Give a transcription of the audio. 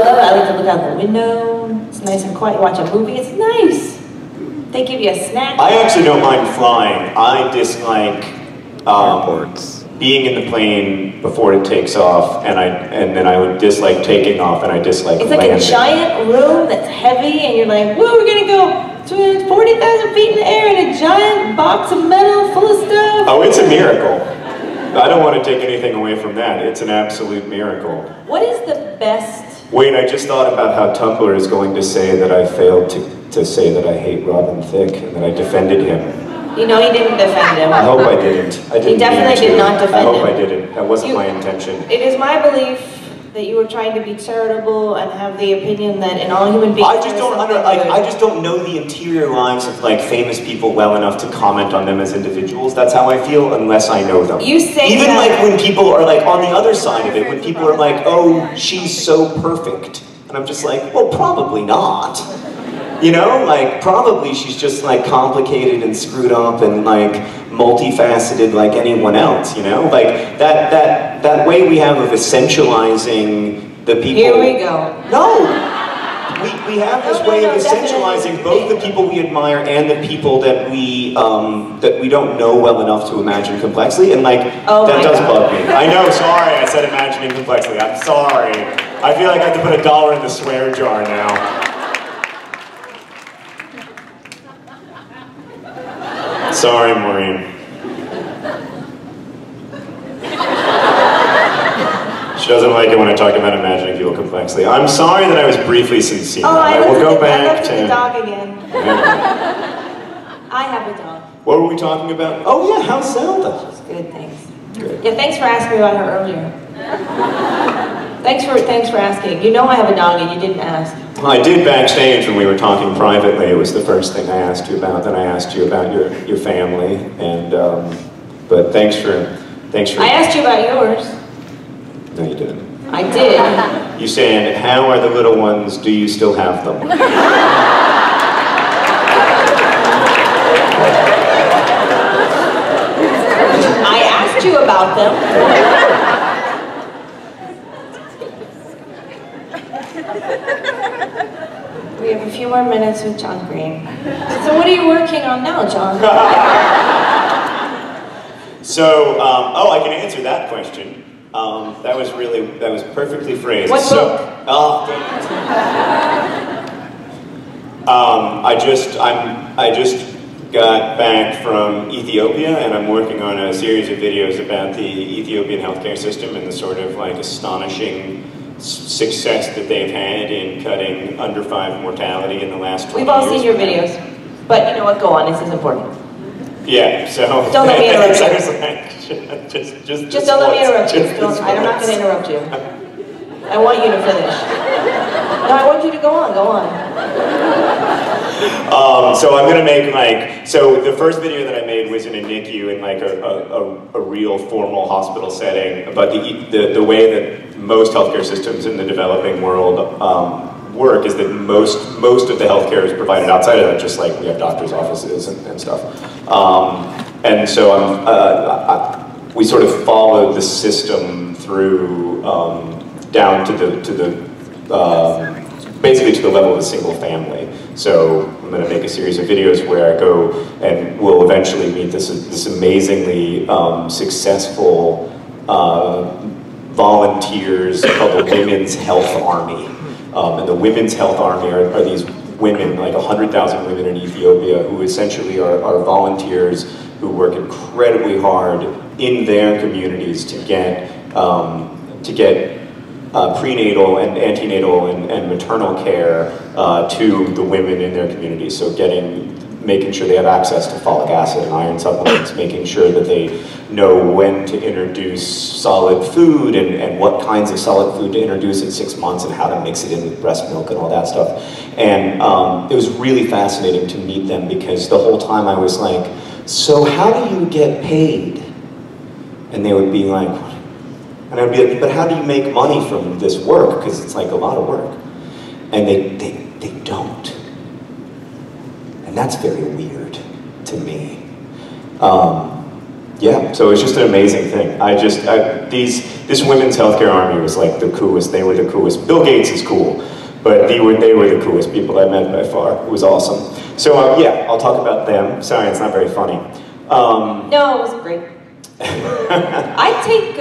love it. I like to look out the window. It's nice and quiet. You watch a movie. It's nice. They give you a snack. I actually don't mind flying. I dislike being in the plane before it takes off, and then I would dislike taking off, and I dislike It's landing. like a giant room that's heavy, and you're like, whoa, we're gonna go 40,000 feet in the air in a giant box of metal full of stuff. Oh, it's a miracle. I don't want to take anything away from that. It's an absolute miracle. What is the best? Wait, I just thought about how Tumblr is going to say that I failed to say that I hate Robin Thicke and that I defended him. You know he didn't defend him. I hope I didn't. He definitely did not defend him. I hope I didn't. That wasn't my intention. It is my belief that you were trying to be charitable and have the opinion that in all human beings. I just don't know the interior lives of like famous people well enough to comment on them as individuals. That's how I feel unless I know them. You say even that. like when people are like on the other side of it, when people are like, "Oh, she's so perfect," and I'm just like, "Well, probably not." You know, like probably she's just like complicated and screwed up and like multifaceted like anyone else, you know? Like that way we have of essentializing the people. Here we go. No! We have this way of essentializing both the people we admire and the people that we don't know well enough to imagine complexly, and like that does bug me. I know, sorry I said imagining complexly. I'm sorry. I feel like I have to put $1 in the swear jar now. Sorry, Maureen. She doesn't like it when I talk about imagining people complexly. I'm sorry that I was briefly sincere. Oh, I will go back I looked at the dog again. I have a dog. What were we talking about? Oh yeah, how's Zelda? She's good, thanks. Good. Yeah, thanks for asking me about her earlier. Thanks for asking. You know I have a dog and you didn't ask. I did backstage when we were talking privately. It was the first thing I asked you about. Then I asked you about your family, and but thanks for. I asked you about yours. No, you didn't. I did. You said, "How are the little ones? Do you still have them?" I asked you about them. We have a few more minutes with John Green. So what are you working on now, John? So, oh, I can answer that question. That was perfectly phrased. What book? Oh, damn it. I just got back from Ethiopia, and I'm working on a series of videos about the Ethiopian healthcare system and the sort of like astonishing success that they've had in cutting under 5 mortality in the last 20 years. We've all seen your videos, but you know what? Go on. This is important. Yeah. So don't let me interrupt you. Just don't let me interrupt you. I'm not going to interrupt you. I want you to finish. No, I want you to go on. Go on. So I'm gonna make so the first video that I made was in a NICU in like a real formal hospital setting, but the way that most healthcare systems in the developing world work is that most of the healthcare is provided outside of that, just like we have doctors' offices and stuff. And so we sort of followed the system through down to the basically to the level of a single family. So I'm going to make a series of videos where I go and we'll eventually meet this amazingly successful volunteers called the Women's Health Army. And the Women's Health Army are these women, like 100,000 women in Ethiopia, who essentially are volunteers who work incredibly hard in their communities to get prenatal and antenatal and maternal care to the women in their communities. So making sure they have access to folic acid and iron supplements, making sure that they know when to introduce solid food and what kinds of solid food to introduce at 6 months and how to mix it in with breast milk and all that stuff. And it was really fascinating to meet them because the whole time I was like, so how do you get paid? And they would be like, and I'd be like, but how do you make money from this work? Because it's like a lot of work. And they don't. And that's very weird to me. yeah, so it's just an amazing thing. This women's healthcare army was like the coolest. They were the coolest. Bill Gates is cool, but they were the coolest people I met by far. It was awesome. So yeah, I'll talk about them. Sorry, it's not very funny. No, it was great. I take